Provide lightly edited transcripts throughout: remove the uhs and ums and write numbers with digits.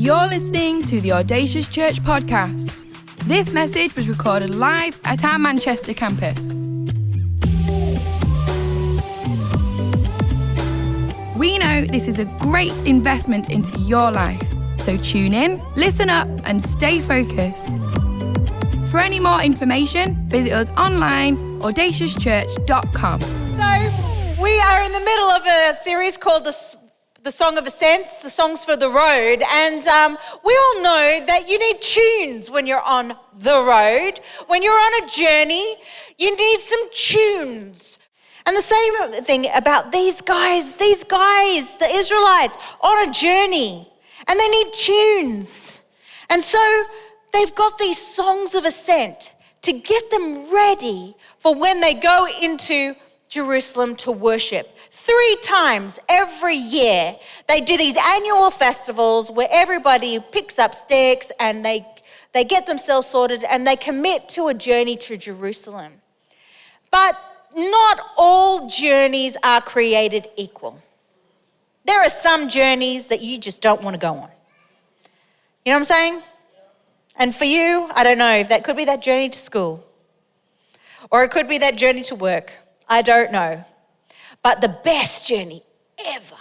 You're listening to the Audacious Church podcast. This message was recorded live at our Manchester campus. We know this is a great investment into your life, so tune in, listen up, and stay focused. For any more information, visit us online, audaciouschurch.com. So, we are in the middle of a series called the Song of Ascent, the Songs for the Road, and we all know that you need tunes when you're on the road. When you're on a journey, you need some tunes. And the same thing about these guys, the Israelites, on a journey, and they need tunes. And so they've got these songs of ascent to get them ready for when they go into Jerusalem to worship. 3 times every year, they do these annual festivals where everybody picks up sticks and they get themselves sorted and they commit to a journey to Jerusalem. But not all journeys are created equal. There are some journeys that you just don't want to go on. You know what I'm saying? And for you, I don't know, if that could be that journey to school, or it could be that journey to work. I don't know. But the best journey ever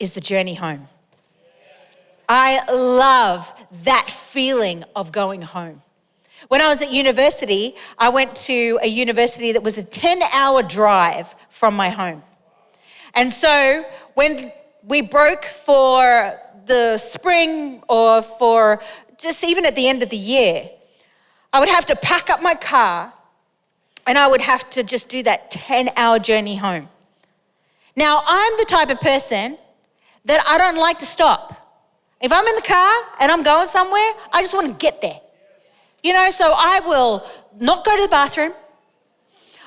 is the journey home. I love that feeling of going home. When I was at university, I went to a university that was a 10-hour drive from my home. And so when we broke for the spring or for just even at the end of the year, I would have to pack up my car and I would have to just do that 10-hour journey home. Now, I'm the type of person that I don't like to stop. If I'm in the car and I'm going somewhere, I just want to get there. You know, so I will not go to the bathroom.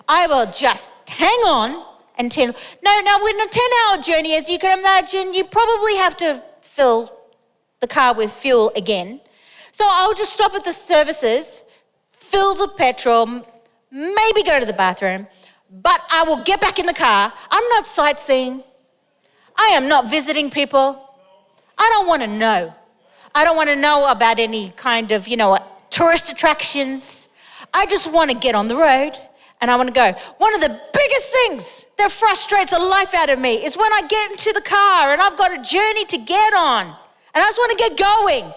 I will just hang on until, now with a 10-hour journey, as you can imagine, you probably have to fill the car with fuel again. So I'll just stop at the services, fill the petrol, maybe go to the bathroom, but I will get back in the car. I'm not sightseeing. I am not visiting people. I don't want to know. I don't want to know about any kind of, tourist attractions. I just want to get on the road and I want to go. One of the biggest things that frustrates the life out of me is when I get into the car and I've got a journey to get on and I just want to get going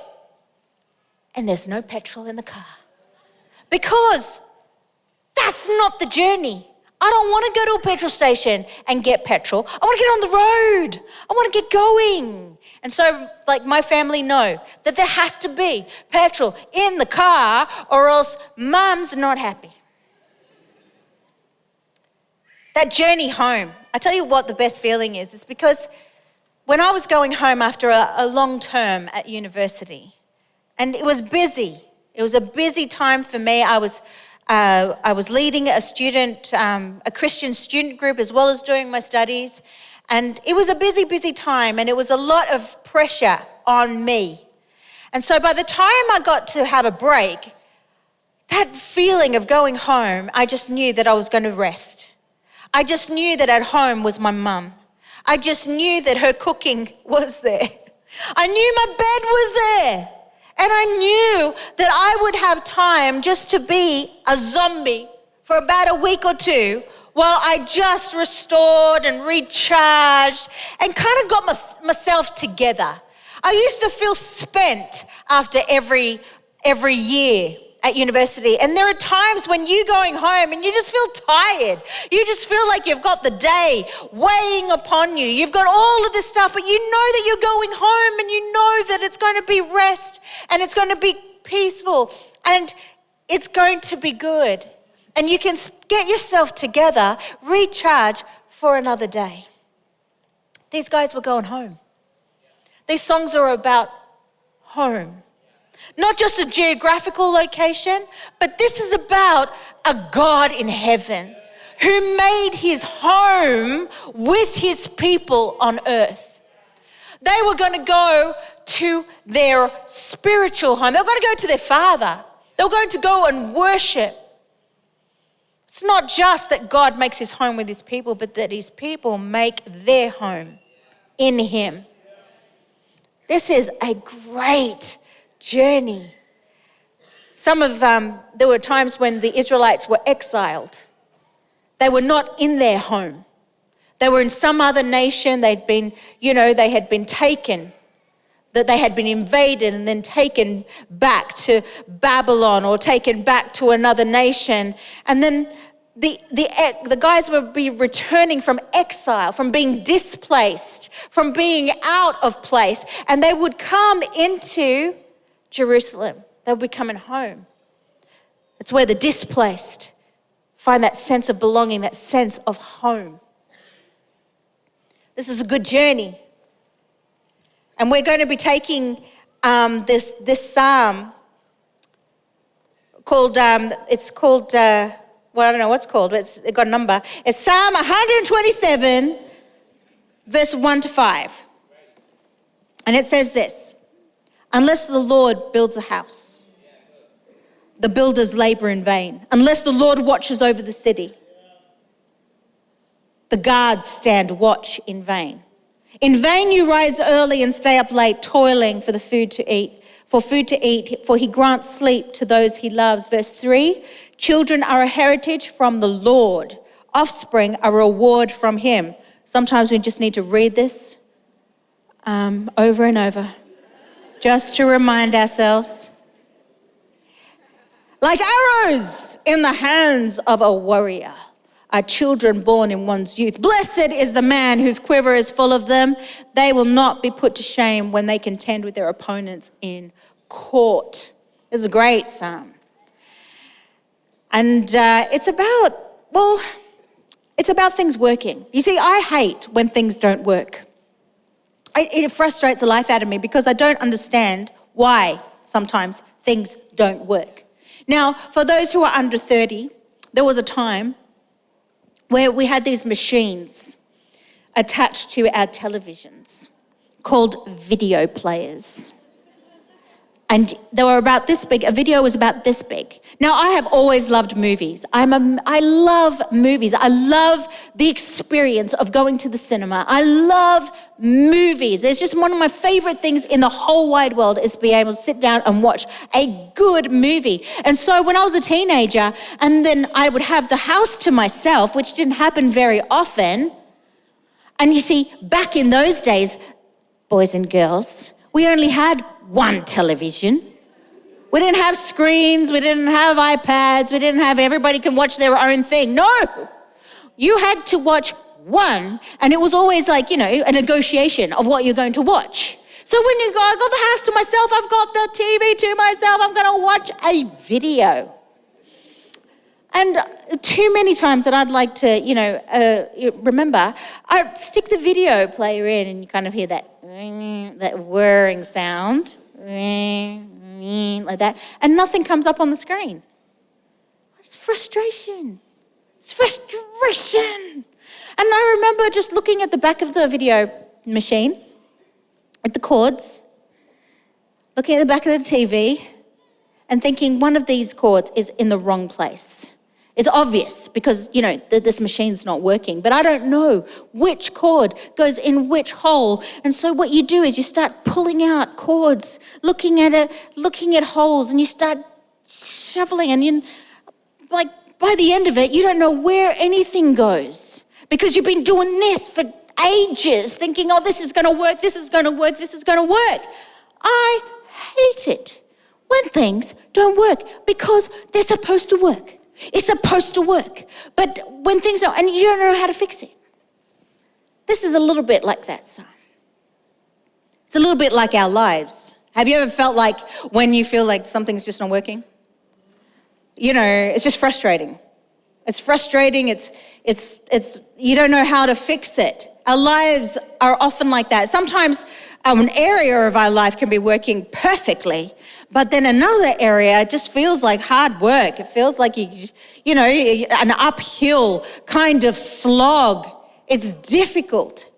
and there's no petrol in the car because that's not the journey. I don't want to go to a petrol station and get petrol. I want to get on the road. I want to get going. And so, my family know that there has to be petrol in the car or else Mum's not happy. That journey home, I tell you what the best feeling is. It's because when I was going home after a long term at university, and it was busy. It was a busy time for me. I was leading a Christian student group as well as doing my studies. And it was a busy, busy time and it was a lot of pressure on me. And so by the time I got to have a break, that feeling of going home, I just knew that I was going to rest. I just knew that at home was my mum. I just knew that her cooking was there. I knew my bed was there. And I knew that I would have time just to be a zombie for about a week or two while I just restored and recharged and kind of got myself together. I used to feel spent after every year at university. And there are times when you're going home and you just feel tired. You just feel like you've got the day weighing upon you. You've got all of this stuff, but you know that you're going home and you know that it's going to be rest and it's going to be peaceful and it's going to be good. And you can get yourself together, recharge for another day. These guys were going home. These songs are about home. Not just a geographical location, but this is about a God in heaven who made his home with his people on earth. They were going to go to their spiritual home. They were going to go to their Father. They were going to go and worship. It's not just that God makes his home with his people, but that his people make their home in him. This is a great journey. There were times when the Israelites were exiled. They were not in their home. They were in some other nation. They had been taken, that they had been invaded and then taken back to Babylon or taken back to another nation. And then the guys would be returning from exile, from being displaced, from being out of place, and they would come into Jerusalem. They would be coming home. It's where the displaced find that sense of belonging, that sense of home. This is a good journey. And we're going to be taking this psalm called, I don't know what's called, but it's got a number. It's Psalm 127, verse 1 to 5. And it says this: unless the Lord builds a house, the builders labor in vain. Unless the Lord watches over the city, the guards stand watch in vain. In vain you rise early and stay up late, toiling for food to eat, for he grants sleep to those he loves. Verse 3, children are a heritage from the Lord, offspring a reward from him. Sometimes we just need to read this over and over, just to remind ourselves. Like arrows in the hands of a warrior are children born in one's youth. Blessed is the man whose quiver is full of them. They will not be put to shame when they contend with their opponents in court. This is a great psalm. And it's about things working. You see, I hate when things don't work. It frustrates the life out of me because I don't understand why sometimes things don't work. Now, for those who are under 30, there was a time where we had these machines attached to our televisions called video players. And they were about this big. A video was about this big. Now, I have always loved movies. I love movies. I love the experience of going to the cinema. I love movies. It's just one of my favorite things in the whole wide world is to be able to sit down and watch a good movie. And so when I was a teenager, and then I would have the house to myself, which didn't happen very often. And you see, back in those days, boys and girls, we only had one television. We didn't have screens, we didn't have iPads, we didn't have everybody can watch their own thing. No, you had to watch one, and it was always like, a negotiation of what you're going to watch. So when you go, I got the house to myself, I've got the TV to myself, I'm going to watch a video. And too many times that I'd like to, remember, I'd stick the video player in and you kind of hear that whirring sound, like that, and nothing comes up on the screen. It's frustration. It's frustration. And I remember just looking at the back of the video machine, at the cords, looking at the back of the TV, and thinking one of these cords is in the wrong place. It's obvious because, this machine's not working, but I don't know which cord goes in which hole. And so what you do is you start pulling out cords, looking at holes, and you start shoveling. And by the end of it, you don't know where anything goes because you've been doing this for ages, thinking, oh, this is going to work, this is going to work, this is going to work. I hate it when things don't work because they're supposed to work. It's supposed to work. But when things don't, and you don't know how to fix it. This is a little bit like that psalm. It's a little bit like our lives. Have you ever felt like when you feel like something's just not working? It's just frustrating. It's frustrating. It's you don't know how to fix it. Our lives are often like that. Sometimes an area of our life can be working perfectly, but then another area just feels like hard work. It feels like an uphill kind of slog. It's difficult.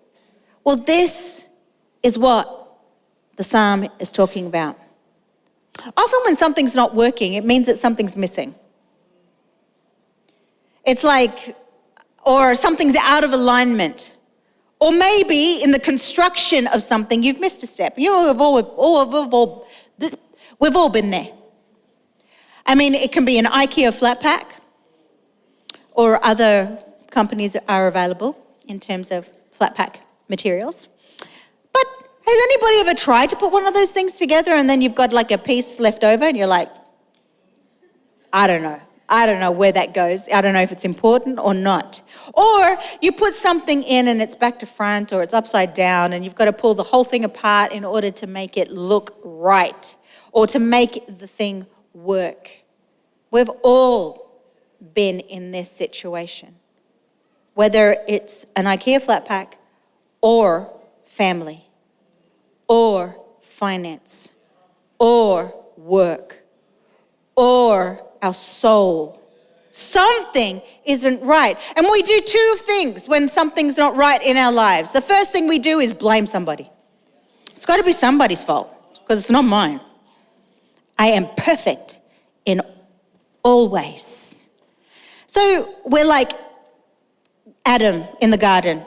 Well, this is what the psalm is talking about. Often when something's not working, it means that something's missing. It's like, or something's out of alignment, Or maybe in the construction of something, you've missed a step. You know, we've all been there. I mean, it can be an IKEA flat pack, or other companies are available in terms of flat pack materials. But has anybody ever tried to put one of those things together and then you've got like a piece left over and you're like, I don't know where that goes. I don't know if it's important or not. Or you put something in and it's back to front or it's upside down and you've got to pull the whole thing apart in order to make it look right or to make the thing work. We've all been in this situation, whether it's an IKEA flat pack or family or finance or work or our soul. Something isn't right. And we do two things when something's not right in our lives. The first thing we do is blame somebody. It's got to be somebody's fault because it's not mine. I am perfect in all ways. So we're like Adam in the garden.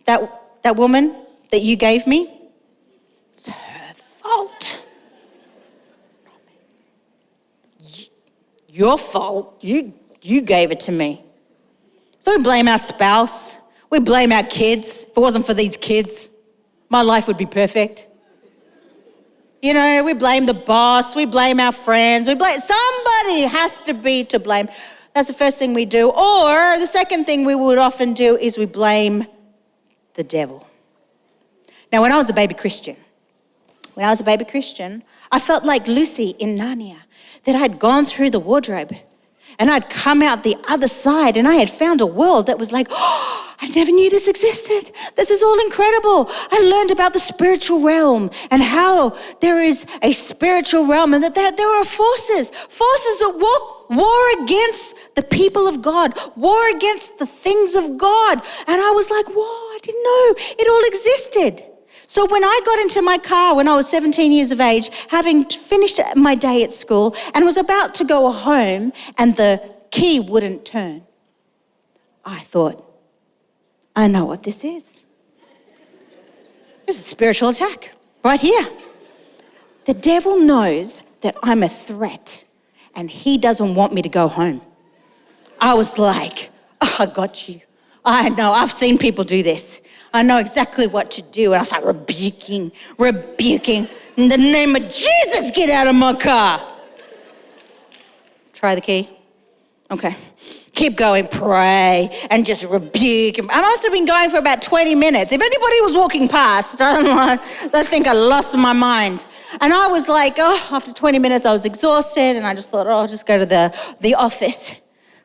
That woman that you gave me, it's her fault. Your fault. You gave it to me. So we blame our spouse. We blame our kids. If it wasn't for these kids, my life would be perfect. You know, we blame the boss. We blame our friends. Somebody has to be to blame. That's the first thing we do. Or the second thing we would often do is we blame the devil. Now, when I was a baby Christian, I felt like Lucy in Narnia, that I'd gone through the wardrobe and I'd come out the other side and I had found a world that was like, oh, I never knew this existed. This is all incredible. I learned about the spiritual realm and how there is a spiritual realm and that there are forces that war against the people of God, war against the things of God. And I was like, whoa, I didn't know it all existed. So when I got into my car when I was 17 years of age, having finished my day at school and was about to go home and the key wouldn't turn, I thought, I know what this is. This is a spiritual attack right here. The devil knows that I'm a threat and he doesn't want me to go home. I was like, oh, I got you. I know, I've seen people do this. I know exactly what to do. And I was like, rebuking. In the name of Jesus, get out of my car. Try the key. Okay. Keep going, pray, and just rebuke him. I must have been going for about 20 minutes. If anybody was walking past, I think I lost my mind. And I was like, oh, after 20 minutes, I was exhausted. And I just thought, oh, I'll just go to the office,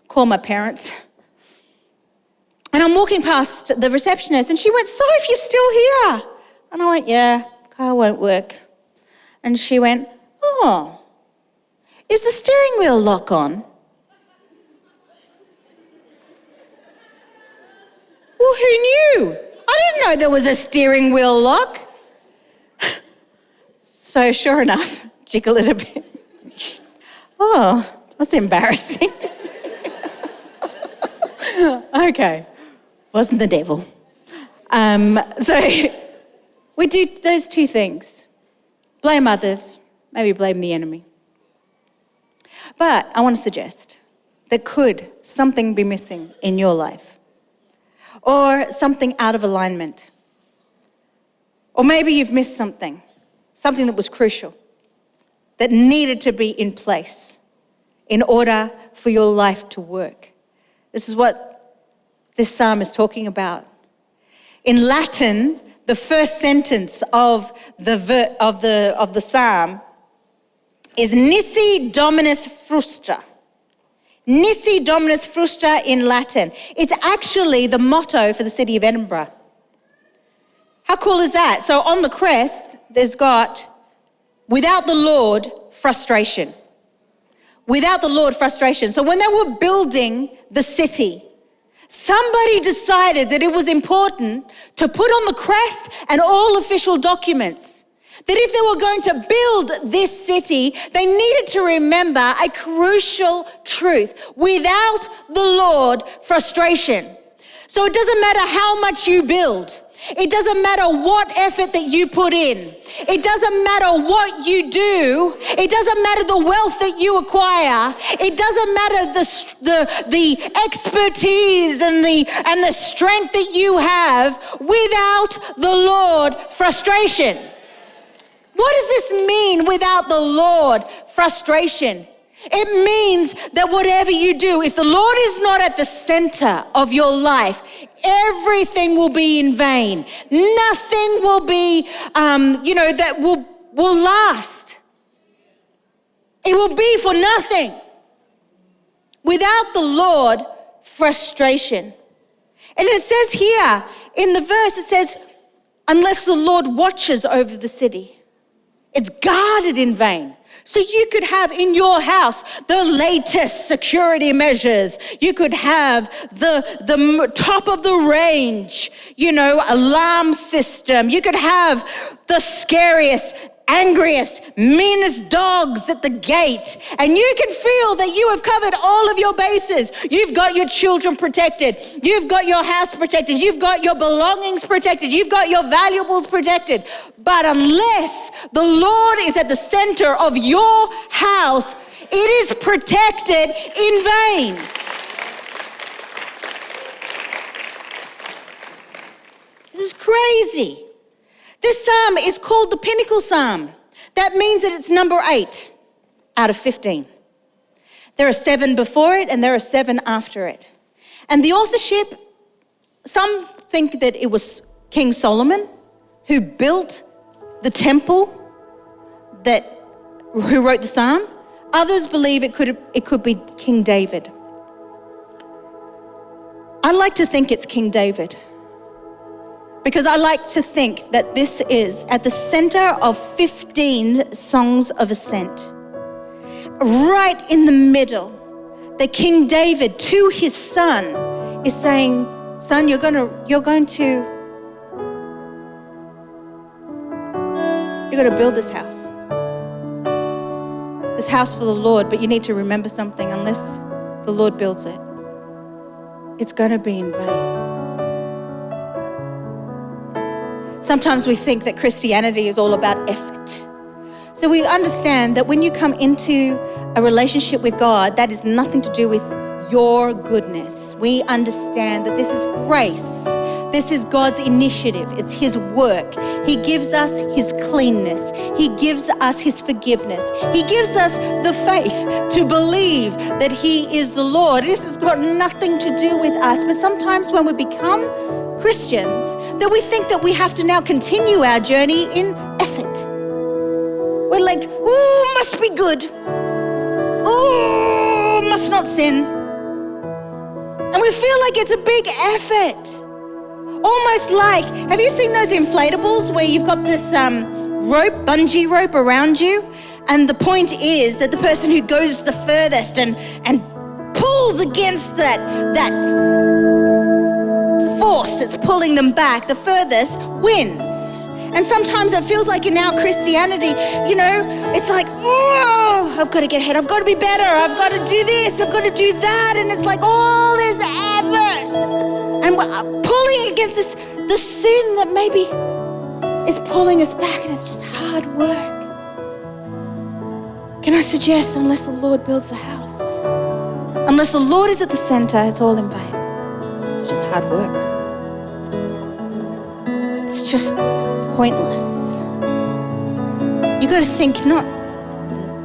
call my parents. And I'm walking past the receptionist and she went, Soph, you're still here. And I went, yeah, car won't work. And she went, oh, is the steering wheel lock on? Well, who knew? I didn't know there was a steering wheel lock. So sure enough, jiggle it a bit. Oh, that's embarrassing. Okay. Wasn't the devil. So we do those two things. Blame others, maybe blame the enemy. But I want to suggest that could something be missing in your life? Or something out of alignment? Or maybe you've missed something that was crucial, that needed to be in place in order for your life to work. This is what this psalm is talking about. In Latin, the first sentence of the psalm is Nisi Dominus Frustra. Nisi Dominus Frustra in Latin. It's actually the motto for the city of Edinburgh. How cool is that? So on the crest, there's got, without the Lord, frustration. Without the Lord, frustration. So when they were building the city, somebody decided that it was important to put on the crest and all official documents that if they were going to build this city, they needed to remember a crucial truth. Without the Lord, frustration. So it doesn't matter how much you build. It doesn't matter what effort that you put in. It doesn't matter what you do. It doesn't matter the wealth that you acquire. It doesn't matter the expertise and the strength that you have without the Lord, frustration. What does this mean without the Lord, frustration? It means that whatever you do, if the Lord is not at the center of your life, everything will be in vain. Nothing will be, that will last. It will be for nothing. Without the Lord, frustration. And it says here in the verse, it says, unless the Lord watches over the city, it's guarded in vain. So you could have in your house the latest security measures. You could have the top of the range, alarm system. You could have the scariest, angriest, meanest dogs at the gate. And you can feel that you have covered all of your bases. You've got your children protected. You've got your house protected. You've got your belongings protected. You've got your valuables protected. But unless the Lord is at the center of your house, it is protected in vain. This is crazy. This psalm is called the Pinnacle Psalm. That means that it's number 8 out of 15. There are 7 before it and there are 7 after it. And the authorship, some think that it was King Solomon who built the temple, who wrote the psalm. Others believe it could be King David. I like to think it's King David, because I like to think that this is at the center of 15 Songs of Ascent. Right in the middle, that King David to his son is saying, son, you're going to build this house for the Lord, but you need to remember something. Unless the Lord builds it, it's going to be in vain. Sometimes we think that Christianity is all about effort. So we understand that when you come into a relationship with God, that is nothing to do with your goodness. We understand that this is grace. This is God's initiative. It's his work. He gives us his cleanness. He gives us his forgiveness. He gives us the faith to believe that he is the Lord. This has got nothing to do with us. But sometimes when we become Christians, that we think that we have to now continue our journey in effort. We're like, ooh, must be good. Ooh, must not sin. And we feel like it's a big effort. Almost like, have you seen those inflatables where you've got this rope, bungee rope around you? And the point is that the person who goes the furthest and pulls against that force that's pulling them back, the furthest wins. And sometimes it feels like in our Christianity, it's like, oh, I've got to get ahead. I've got to be better. I've got to do this. I've got to do that. And it's like all this effort. And we're pulling against the sin that maybe is pulling us back, and it's just hard work. Can I suggest, unless the Lord builds the house, unless the Lord is at the center, it's all in vain. It's just hard work. It's just pointless. You got to think not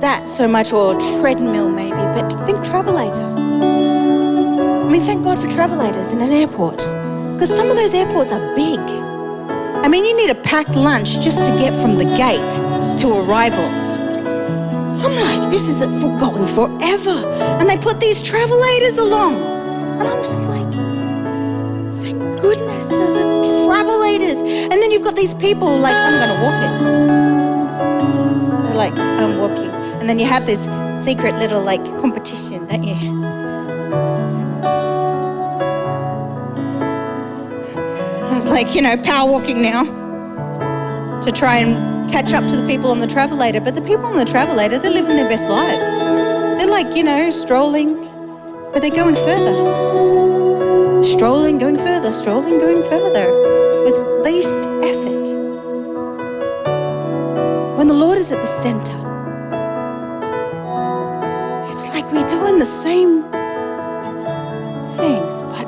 that so much, or treadmill maybe, but think travelator. I mean, thank God for travelators in an airport, because some of those airports are big. I mean, you need a packed lunch just to get from the gate to arrivals. I'm like, this is going forever. And they put these travelators along. And I'm just like, thank goodness for the travelators. And then you've got these people like, I'm going to walk it. They're like, I'm walking. And then you have this secret little like competition, don't you? It's like, power walking now to try and catch up to the people on the travelator. But the people on the travelator, they're living their best lives. They're like, strolling, but they're going further. Strolling, going further, strolling, going further. With is at the center, it's like we're doing the same things, but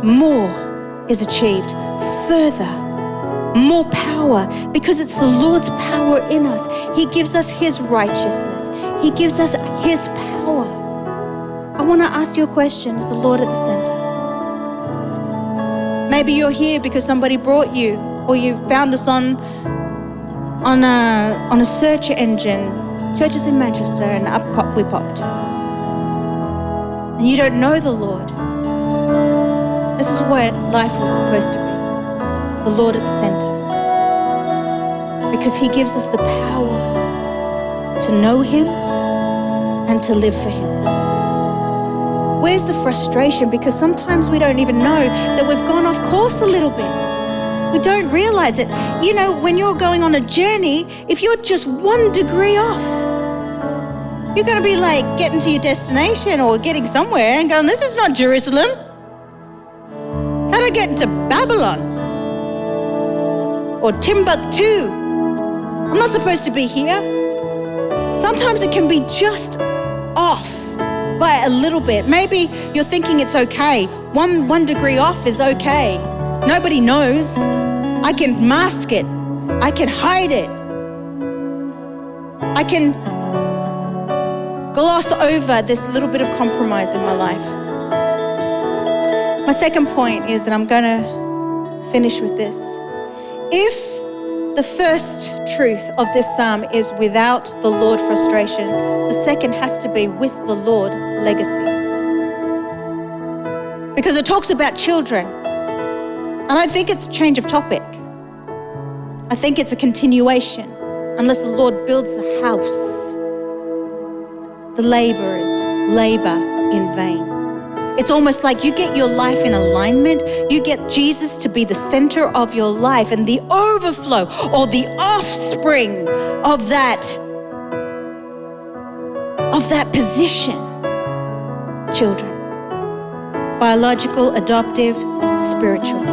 more is achieved, further, more power, because it's the Lord's power in us. He gives us His righteousness. He gives us His power. I want to ask you a question. Is the Lord at the center? Maybe you're here because somebody brought you, or you found us on a search engine, churches in Manchester, and we popped. And you don't know the Lord. This is what life was supposed to be. The Lord at the center. Because He gives us the power to know Him and to live for Him. Where's the frustration? Because sometimes we don't even know that we've gone off course a little bit. We don't realize it. You know, when you're going on a journey, if you're just 1 degree off, you're going to be like getting to your destination or getting somewhere and going, this is not Jerusalem. How'd I get into Babylon? Or Timbuktu? I'm not supposed to be here. Sometimes it can be just off by a little bit. Maybe you're thinking it's okay. One degree off is okay. Nobody knows. I can mask it. I can hide it. I can gloss over this little bit of compromise in my life. My second point is, and I'm going to finish with this. If the first truth of this psalm is without the Lord frustration, the second has to be with the Lord legacy. Because it talks about children. And I think it's a change of topic. I think it's a continuation. Unless the Lord builds the house, the laborers labor in vain. It's almost like you get your life in alignment. You get Jesus to be the center of your life, and the overflow or the offspring of that position. Children. Biological, adoptive, spiritual.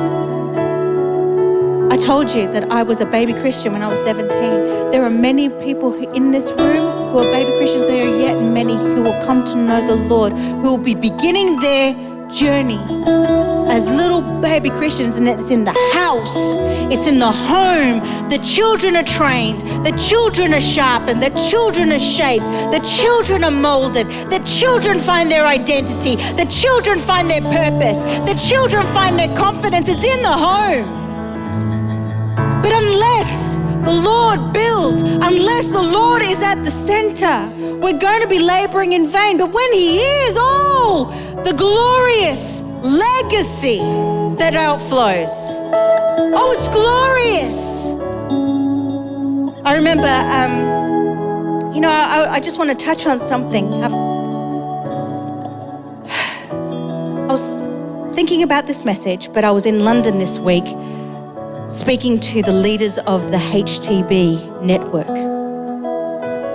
I told you that I was a baby Christian when I was 17. There are many people in this room who are baby Christians. There are yet many who will come to know the Lord, who will be beginning their journey as little baby Christians, and it's in the house, it's in the home. The children are trained, the children are sharpened, the children are shaped, the children are molded, the children find their identity, the children find their purpose, the children find their confidence. It's in the home. But unless the Lord builds, unless the Lord is at the center, we're going to be laboring in vain. But when He is, the glorious legacy that outflows. Oh, it's glorious. I remember, I just want to touch on something. I was thinking about this message, but I was in London this week speaking to the leaders of the HTB network.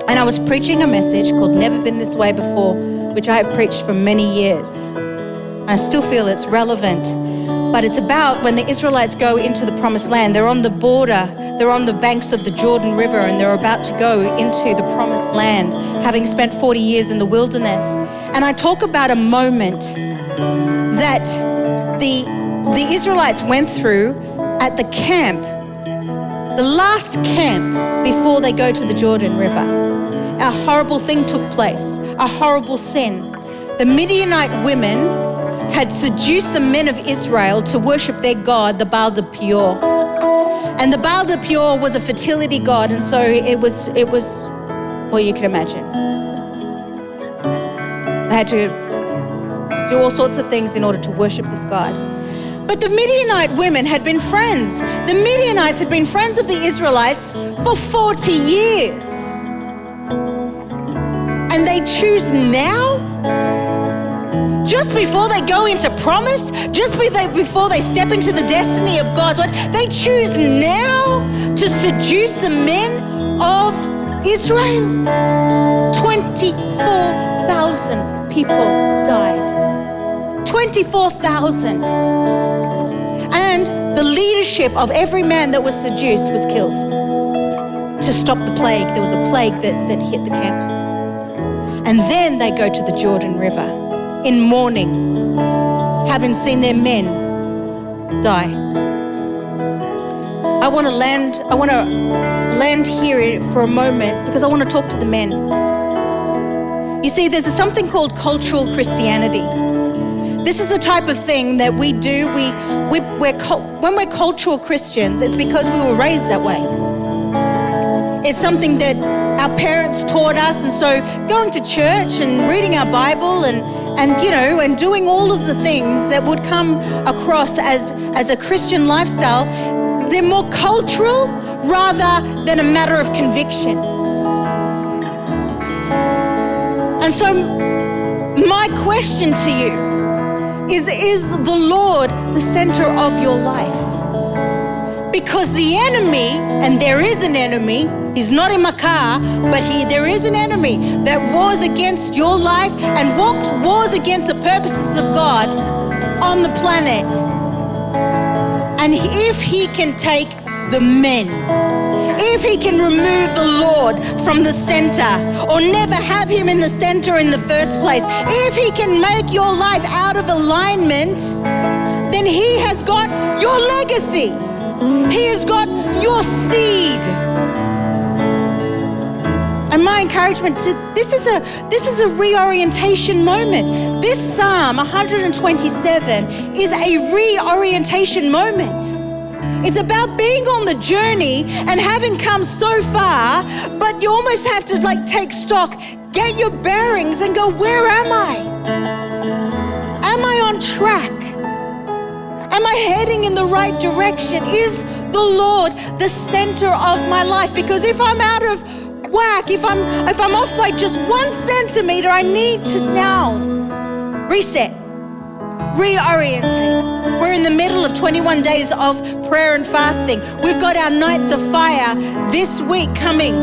And I was preaching a message called Never Been This Way Before, which I have preached for many years. I still feel it's relevant. But it's about when the Israelites go into the promised land. They're on the border, they're on the banks of the Jordan River, and they're about to go into the promised land, having spent 40 years in the wilderness. And I talk about a moment that the Israelites went through at the camp, the last camp before they go to the Jordan River. A horrible thing took place, a horrible sin. The Midianite women had seduced the men of Israel to worship their god, the Baal de Peor. And the Baal de Peor was a fertility god, and so it was well, you can imagine. They had to do all sorts of things in order to worship this god. But the Midianite women had been friends. The Midianites had been friends of the Israelites for 40 years. And they choose now, just before they go into promise, just before they step into the destiny of God's word, they choose now to seduce the men of Israel. 24,000 people died. 24,000. And the leadership of every man that was seduced was killed. to stop the plague. There was a plague that hit the camp. And then they go to the Jordan River in mourning, having seen their men die. I want to land here for a moment because I want to talk to the men. You see, there's something called cultural Christianity. This is the type of thing that we do. When we're cultural Christians, it's because we were raised that way. It's something that our parents taught us, and so going to church and reading our Bible and doing all of the things that would come across as a Christian lifestyle, they're more cultural rather than a matter of conviction. And so my question to you is the Lord the center of your life? Because the enemy, and there is an enemy, he's not in my car, but there is an enemy that wars against your life and wars against the purposes of God on the planet. And if he can take the men, if he can remove the Lord from the center or never have him in the center in the first place, if he can make your life out of alignment, then he has got your legacy. He has got your seed. And my encouragement this is a reorientation moment. This Psalm 127 is a reorientation moment. It's about being on the journey and having come so far, but you almost have to take stock, get your bearings and go, where am I? Am I on track? Am I heading in the right direction? Is the Lord the center of my life? Because if I'm out of whack, if I'm off by just 1 centimeter, I need to now reset, reorientate. We're in the middle of 21 days of prayer and fasting. We've got our nights of fire this week coming.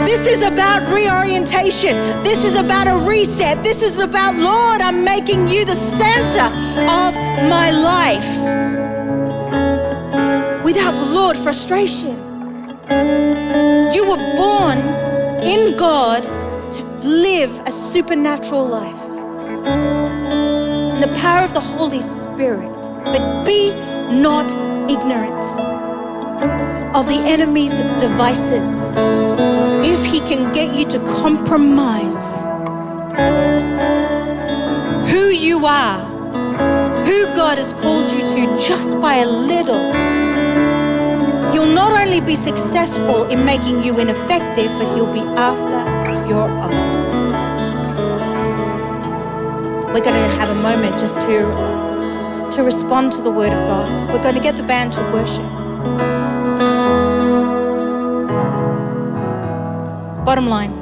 This is about reorientation. This is about a reset. This is about, Lord, I'm making you the center of my life. Without the Lord, frustration. You were born in God to live a supernatural life in the power of the Holy Spirit. But be not ignorant of the enemy's devices. If he can get you to compromise who you are, who God has called you to just by a little, he'll not only be successful in making you ineffective, but he'll be after your offspring. We're going to have a moment just to respond to the word of God. We're going to get the band to worship. Bottom line,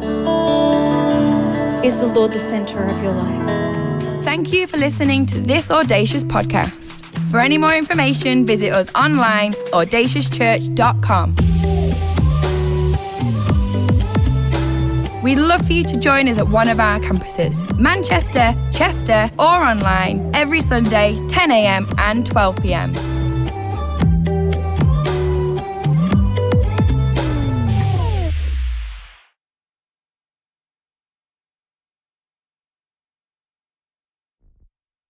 is the Lord the center of your life? Thank you for listening to this Audacious podcast. For any more information, visit us online, audaciouschurch.com. We'd love for you to join us at one of our campuses, Manchester, Chester, or online, every Sunday, 10 a.m. and 12 p.m.